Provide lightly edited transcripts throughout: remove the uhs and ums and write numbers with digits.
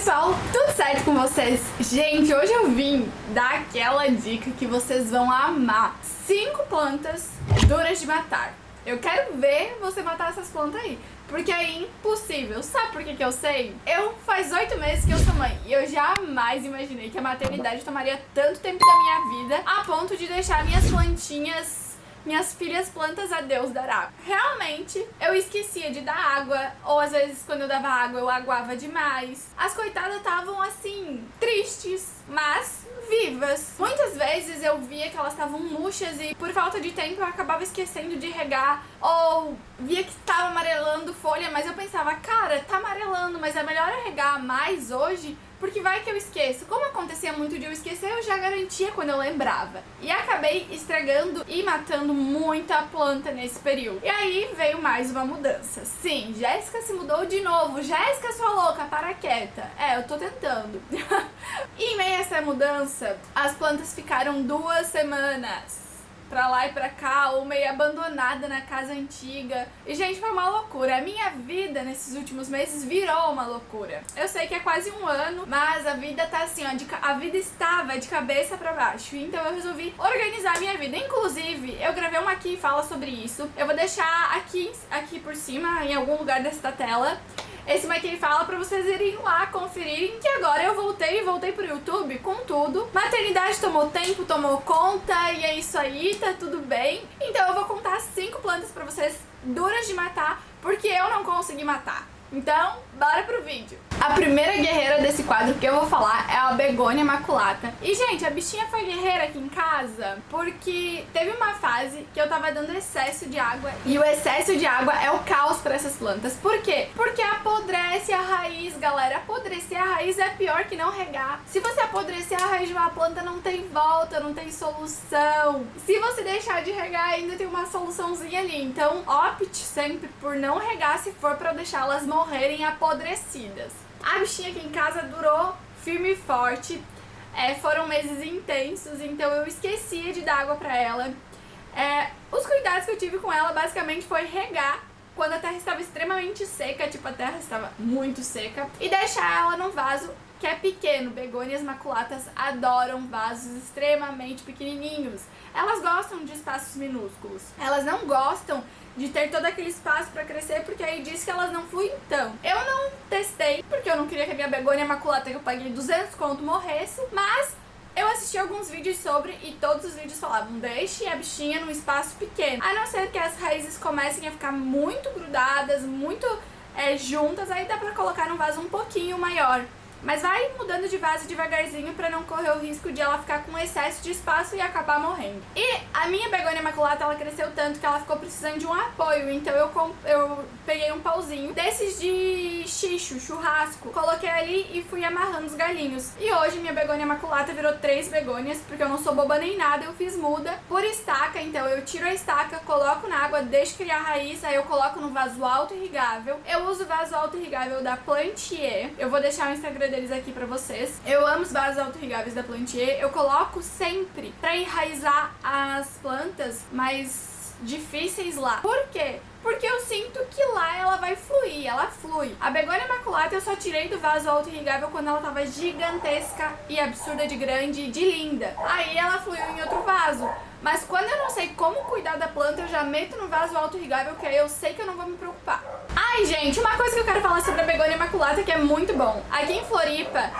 pessoal, tudo certo com vocês? Gente, hoje eu vim dar aquela dica que vocês vão amar. 5 plantas duras de matar. Eu quero ver você matar essas plantas aí, porque é impossível. Sabe por que eu sei? Faz 8 meses que eu sou mãe e eu jamais imaginei que a maternidade tomaria tanto tempo da minha vida a ponto de deixar minhas plantinhas, minhas filhas plantas a Deus dará. Realmente, eu esquecia de dar água, ou às vezes quando eu dava água eu aguava demais. As coitadas estavam assim, tristes, mas vivas. Muitas vezes eu via que elas estavam murchas e por falta de tempo eu acabava esquecendo de regar, ou via que estava amarelando folha, mas eu pensava, cara, tá amarelando, mas é melhor eu regar mais hoje, porque vai que eu esqueço. Como acontecia muito de eu esquecer, eu já garantia quando eu lembrava. E acabei estragando e matando muita planta nesse período. E aí veio mais uma mudança. Sim, Jéssica se mudou de novo. Jéssica, sua louca, para quieta. Eu tô tentando. E em meio a essa mudança, as plantas ficaram 2 semanas pra lá e pra cá, ou meio abandonada na casa antiga. E, gente, foi uma loucura. A minha vida nesses últimos meses virou uma loucura. Eu sei que é quase 1 ano, mas a vida tá assim, ó, a vida estava de cabeça pra baixo. Então eu resolvi organizar a minha vida. Inclusive, eu gravei uma aqui e fala sobre isso. Eu vou deixar aqui por cima, em algum lugar desta tela, esse Maquin fala pra vocês irem lá conferirem, que agora eu voltei pro YouTube com tudo. Maternidade tomou tempo, tomou conta, e é isso aí, tá tudo bem. Então eu vou contar 5 plantas pra vocês duras de matar, porque eu não consegui matar. Então, bora pro vídeo. A primeira guerreira desse quadro que eu vou falar é a Begônia maculata. E, gente, a bichinha foi guerreira aqui em casa porque teve uma fase que eu tava dando excesso de água. E o excesso de água é o caos pra essas plantas. Por quê? Porque apodrece a raiz, galera. Apodrecer a raiz é pior que não regar. Se você apodrecer a raiz de uma planta, não tem volta, não tem solução. Se você deixar de regar, ainda tem uma soluçãozinha ali. Então, opte sempre por não regar se for pra deixá-las morrerem apodrecidas. A bichinha aqui em casa durou firme e forte. Foram meses intensos, então eu esquecia de dar água pra ela. Os cuidados que eu tive com ela basicamente foi regar quando a terra estava extremamente seca, tipo a terra estava muito seca, e deixar ela num vaso que é pequeno. Begônias maculatas adoram vasos extremamente pequenininhos. Elas gostam de espaços minúsculos. Elas não gostam de ter todo aquele espaço pra crescer, porque aí diz que elas não fluem então. Eu não testei, porque eu não queria que a minha begônia maculata, que eu paguei 200 conto, morresse, mas eu assisti alguns vídeos sobre e todos os vídeos falavam, deixe a bichinha num espaço pequeno. A não ser que as raízes comecem a ficar muito grudadas, muito juntas, aí dá pra colocar num vaso um pouquinho maior. Mas vai mudando de vaso devagarzinho pra não correr o risco de ela ficar com excesso de espaço e acabar morrendo. E a minha begônia maculata, ela cresceu tanto que ela ficou precisando de um apoio. Então eu peguei um pauzinho desses de churrasco, coloquei ali e fui amarrando os galinhos. E hoje minha begônia maculata virou 3 begônias, porque eu não sou boba nem nada, eu fiz muda por estaca. Então eu tiro a estaca, coloco na água, deixo criar raiz, aí eu coloco no vaso auto-irrigável. Eu uso o vaso auto-irrigável da Plantier. Eu vou deixar o Instagram deles aqui pra vocês. Eu amo os vasos auto-irrigáveis da Plantier. Eu coloco sempre pra enraizar as plantas mais difíceis lá. Por quê? Porque eu sinto que lá ela vai fluir, ela flui. A begônia maculata eu só tirei do vaso auto-irrigável quando ela tava gigantesca e absurda de grande e de linda. Aí ela fluiu em outro vaso. Mas quando eu não sei como cuidar da planta, eu já meto no vaso auto-irrigável, que aí eu sei que eu não vou me preocupar. Ai, gente, uma coisa que eu quero falar sobre a begônia maculata que é muito bom. Aqui em Floripa,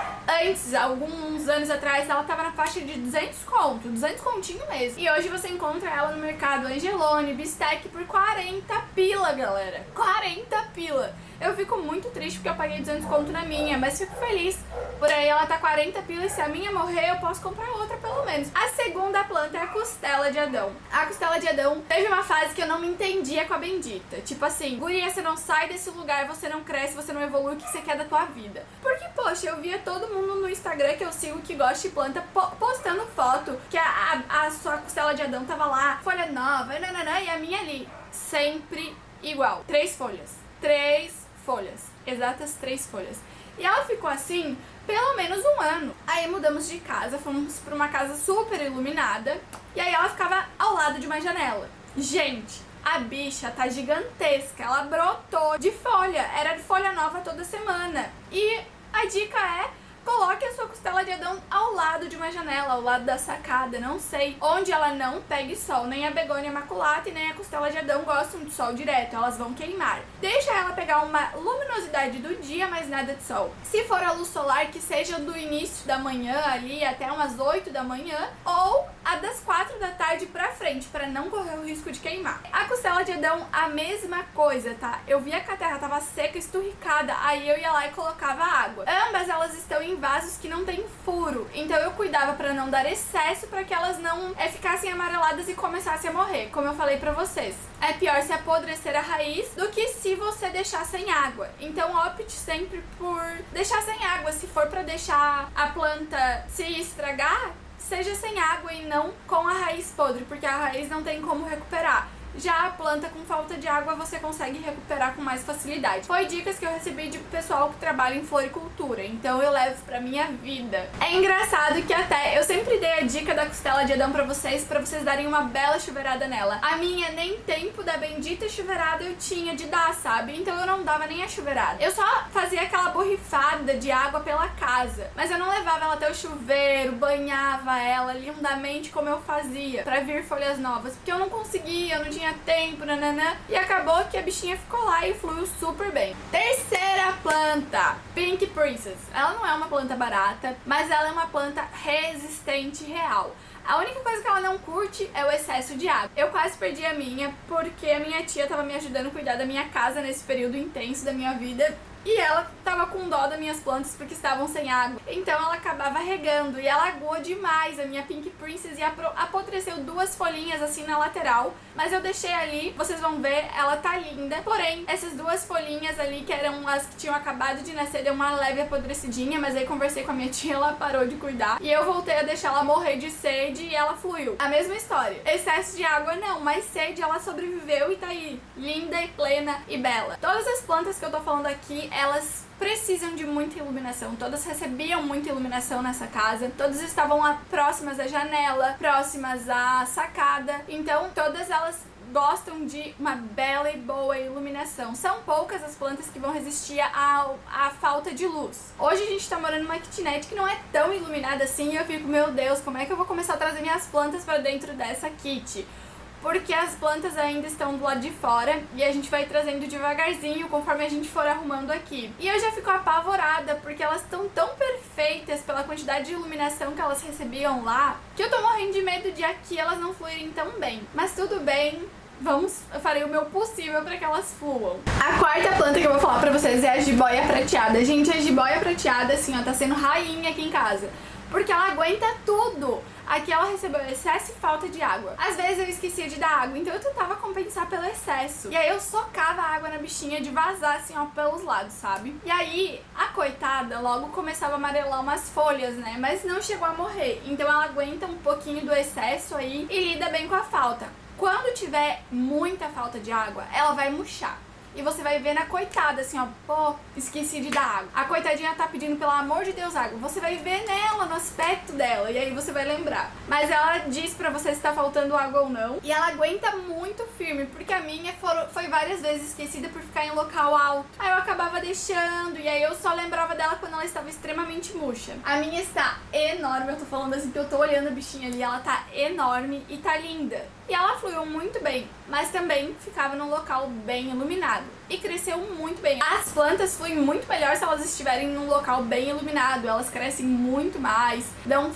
antes, alguns anos atrás, ela tava na faixa de 200 conto, 200 continho mesmo. E hoje você encontra ela no mercado Angelone, Bistec por 40 pila, galera. 40 pila. Eu fico muito triste porque eu paguei 200 conto na minha, mas fico feliz. Por aí ela tá 40 pila e se a minha morrer, eu posso comprar outra pelo menos. A segunda planta é a costela de Adão. A costela de Adão teve uma fase que eu não me entendia com a bendita. Tipo assim, guria, você não sai desse lugar, você não cresce, você não evolui, o que você quer da tua vida? Porque, poxa, eu via todo mundo no Instagram que eu sigo que gosta de planta postando foto que a sua costela de Adão tava lá, folha nova, nananã, e a minha ali, sempre igual. 3 folhas. 3 folhas. Exatas 3 folhas. E ela ficou assim pelo menos 1 ano. Aí mudamos de casa, fomos pra uma casa super iluminada. E aí ela ficava ao lado de uma janela. Gente, a bicha tá gigantesca. Ela brotou de folha. Era de folha nova toda semana. E A dica é: coloque a sua costela de Adão ao lado de uma janela, ao lado da sacada, não sei, onde ela não pegue sol. Nem a begônia maculata e nem a costela de Adão gostam de sol direto, elas vão queimar. Deixa ela pegar uma luminosidade do dia, mas nada de sol. Se for a luz solar, que seja do início da manhã ali até umas 8 da manhã, ou a das 4 da tarde pra frente, pra não correr o risco de queimar. A costela de Adão, a mesma coisa, tá? Eu via que a terra tava seca, esturricada, aí eu ia lá e colocava água. Ambas elas estão em vasos que não tem furo, então eu cuidava pra não dar excesso, pra que elas não ficassem amareladas e começassem a morrer, como eu falei pra vocês. É pior se apodrecer a raiz do que se você deixar sem água. Então opte sempre por deixar sem água. Se for pra deixar a planta se estragar, seja sem água e não com a raiz podre, porque a raiz não tem como recuperar. Já a planta com falta de água você consegue recuperar com mais facilidade. Foi dicas que eu recebi de pessoal que trabalha em floricultura, então eu levo pra minha vida. É engraçado que até eu sempre dei a dica da costela de Adão pra vocês darem uma bela chuveirada nela. A minha nem tempo da bendita chuveirada eu tinha de dar, sabe? Então eu não dava nem a chuveirada. Eu só fazia aquela borrifada de água pela casa, mas eu não levava ela até o chuveiro, banhava ela lindamente como eu fazia pra vir folhas novas, porque eu não conseguia, eu não tinha tempo, nananã, e acabou que a bichinha ficou lá e fluiu super bem. Terceira planta, Pink Princess. Ela não é uma planta barata, mas ela é uma planta resistente real. A única coisa que ela não curte é o excesso de água. Eu quase perdi a minha, porque a minha tia tava me ajudando a cuidar da minha casa nesse período intenso da minha vida. E ela tava com dó das minhas plantas porque estavam sem água. Então ela acabava regando e ela aguou demais a minha Pink Princess e apodreceu 2 folhinhas assim na lateral. Mas eu deixei ali, vocês vão ver, ela tá linda. Porém, essas 2 folhinhas ali, que eram as que tinham acabado de nascer, deu uma leve apodrecidinha. Mas aí conversei com a minha tia, ela parou de cuidar. E eu voltei a deixar ela morrer de sede e ela fluiu. A mesma história. Excesso de água não, mas sede ela sobreviveu e tá aí, linda e plena e bela. Todas as plantas que eu tô falando aqui, elas precisam de muita iluminação. Todas recebiam muita iluminação nessa casa. Todas estavam lá próximas à janela, próximas à sacada. Então, todas elas gostam de uma bela e boa iluminação. São poucas as plantas que vão resistir à falta de luz. Hoje a gente tá morando numa kitnet que não é tão iluminada assim e eu fico, meu Deus, como é que eu vou começar a trazer minhas plantas pra dentro dessa kit? Porque as plantas ainda estão do lado de fora e a gente vai trazendo devagarzinho conforme a gente for arrumando aqui. E eu já fico apavorada porque elas estão tão perfeitas pela quantidade de iluminação que elas recebiam lá, que eu tô morrendo de medo de aqui elas não fluírem tão bem. Mas tudo bem, eu farei o meu possível para que elas fluam. A quarta planta que eu vou falar pra vocês é a jiboia prateada. Gente, a jiboia prateada, assim, ó, tá sendo rainha aqui em casa, porque ela aguenta tudo. Aqui ela recebeu excesso e falta de água. Às vezes eu esquecia de dar água, então eu tentava compensar pelo excesso. E aí eu socava a água na bichinha de vazar assim, ó, pelos lados, sabe? E aí a coitada logo começava a amarelar umas folhas, né? Mas não chegou a morrer. Então ela aguenta um pouquinho do excesso aí e lida bem com a falta. Quando tiver muita falta de água, ela vai murchar. E você vai ver na coitada, assim, ó, pô, esqueci de dar água. A coitadinha tá pedindo, pelo amor de Deus, água. Você vai ver nela, no aspecto dela, e aí você vai lembrar. Mas ela diz pra você se tá faltando água ou não. E ela aguenta muito firme, porque a minha foi várias vezes esquecida por ficar em local alto. Aí eu acabava deixando, e aí eu só lembrava dela quando ela estava extremamente murcha. A minha está enorme, eu tô falando assim que eu tô olhando a bichinha ali, ela tá enorme e tá linda. E ela fluiu muito bem, mas também ficava num local bem iluminado. E cresceu muito bem. As plantas fluem muito melhor se elas estiverem num local bem iluminado. Elas crescem muito mais, dão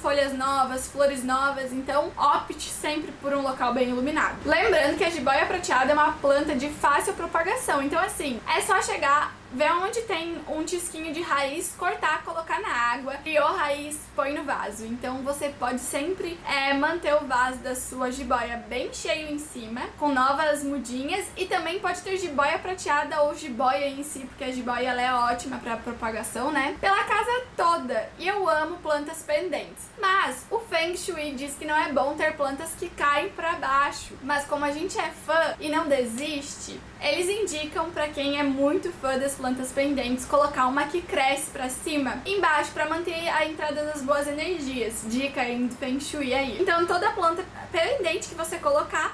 folhas novas, flores novas. Então opte sempre por um local bem iluminado. Lembrando que a jiboia prateada é uma planta de fácil propagação. Então assim, é só chegar, ver onde tem um tisquinho de raiz, cortar, colocar na água, criou raiz, põe no vaso. Então você pode sempre manter o vaso da sua jiboia bem cheio em cima, com novas mudinhas, e também pode ter jiboia prateada ou jiboia em si, porque a jiboia ela é ótima para propagação, né? Pela casa toda. E eu amo plantas pendentes. Mas o Feng Shui diz que não é bom ter plantas que caem para baixo. Mas como a gente é fã e não desiste, eles indicam para quem é muito fã das plantas pendentes colocar uma que cresce para cima, embaixo, para manter a entrada das boas energias. Dica aí do Feng Shui aí. Então toda planta pendente que você coloca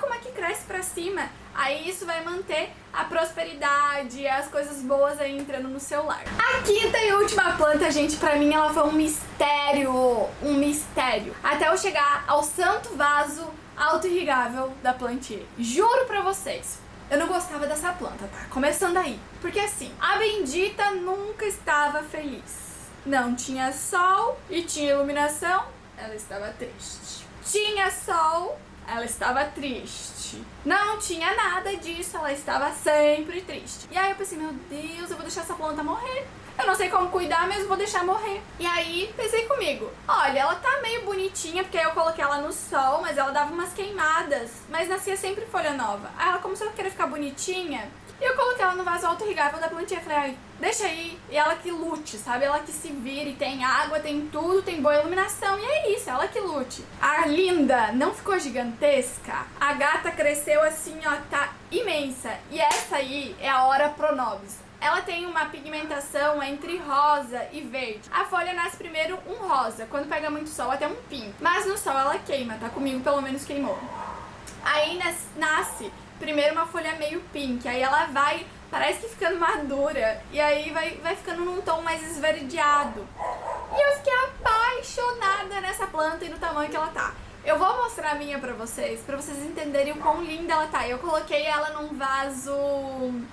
uma que cresce para cima. Aí isso vai manter a prosperidade, as coisas boas aí entrando no seu lar. A quinta e última planta, gente, pra mim ela foi um mistério. Até eu chegar ao santo vaso auto-irrigável da Plantier. Juro pra vocês. Eu não gostava dessa planta, tá? Começando aí. Porque assim, a bendita nunca estava feliz. Não tinha sol e tinha iluminação, ela estava triste. Tinha sol, ela estava triste. Não tinha nada disso, ela estava sempre triste. E aí eu pensei, meu Deus, eu vou deixar essa planta morrer. Eu não sei como cuidar, mas vou deixar morrer. E aí, pensei comigo, olha, ela tá meio bonitinha, porque aí eu coloquei ela no sol, mas ela dava umas queimadas, mas nascia sempre folha nova. Aí ela começou a querer ficar bonitinha, e eu coloquei ela no vaso auto-irrigável da Plantier. Falei, ai, deixa aí, e ela que lute, sabe? Ela que se vire, tem água, tem tudo, tem boa iluminação, e é isso, ela que lute. A linda não ficou gigantesca? A gata cresceu assim, ó, tá imensa. E essa aí é a Ora Pronobis. Ela tem uma pigmentação entre rosa e verde. A folha nasce primeiro um rosa, quando pega muito sol até um pink. Mas no sol ela queima, tá? Comigo pelo menos queimou. Aí nasce primeiro uma folha meio pink, aí ela vai, parece que ficando madura. E aí vai ficando num tom mais esverdeado. E eu fiquei apaixonada nessa planta e no tamanho que ela tá. Eu vou mostrar a minha pra vocês entenderem o quão linda ela tá. Eu coloquei ela num vaso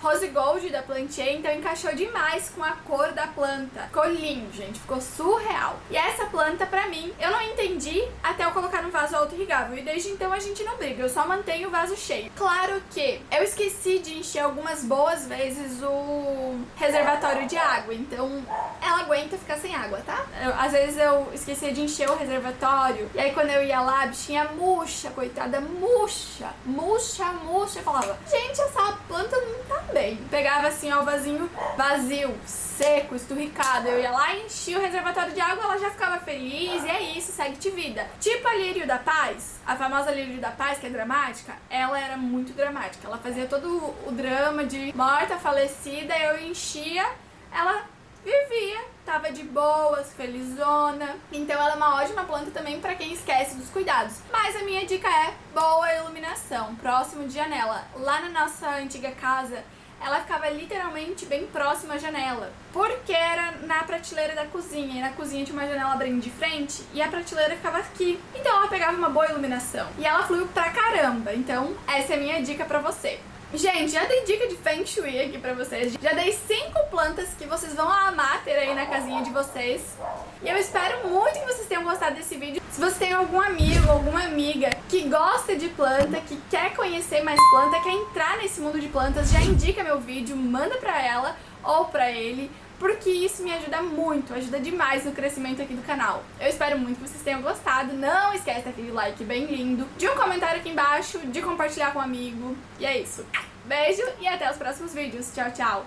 rose gold da Plantier, então encaixou demais com a cor da planta. Ficou lindo, gente, ficou surreal. E essa planta, pra mim, eu não entendi até eu colocar no vaso auto-irrigável. E desde então a gente não briga, eu só mantenho o vaso cheio. Claro que eu esqueci de encher algumas boas vezes o reservatório de água, então ela aguenta ficar sem água, tá? Às vezes eu esquecia de encher o reservatório, e aí quando eu ia lá, a bichinha murcha, coitada, murcha. Eu falava, gente, essa planta não tá bem. Pegava assim, ó, o vasinho vazio, seco, esturricado. Eu ia lá, enchia o reservatório de água, ela já ficava feliz, e é isso, segue-te vida. Tipo a Lírio da Paz, a famosa Lírio da Paz, que é dramática, ela era muito dramática. Ela fazia todo o drama de morta, falecida, eu enchia, ela vivia, tava de boas, felizona. Então ela é uma ótima planta também pra quem esquece dos cuidados. Mas a minha dica é boa iluminação, próximo de janela. Lá na nossa antiga casa, ela ficava literalmente bem próxima à janela, porque era na prateleira da cozinha, e na cozinha tinha uma janela bem de frente, e a prateleira ficava aqui. Então ela pegava uma boa iluminação. E ela fluiu pra caramba, então essa é a minha dica pra você. Gente, já dei dica de Feng Shui aqui pra vocês. Já dei 5 plantas que vocês vão amar ter aí na casinha de vocês. E eu espero muito que vocês tenham gostado desse vídeo. Se você tem algum amigo, alguma amiga que gosta de planta, que quer conhecer mais planta, quer entrar nesse mundo de plantas, já indica meu vídeo, manda pra ela ou pra ele, porque isso me ajuda muito, ajuda demais no crescimento aqui do canal. Eu espero muito que vocês tenham gostado. Não esquece daquele like bem lindo, de um comentário aqui embaixo, de compartilhar com um amigo. E é isso. Beijo e até os próximos vídeos. Tchau, tchau!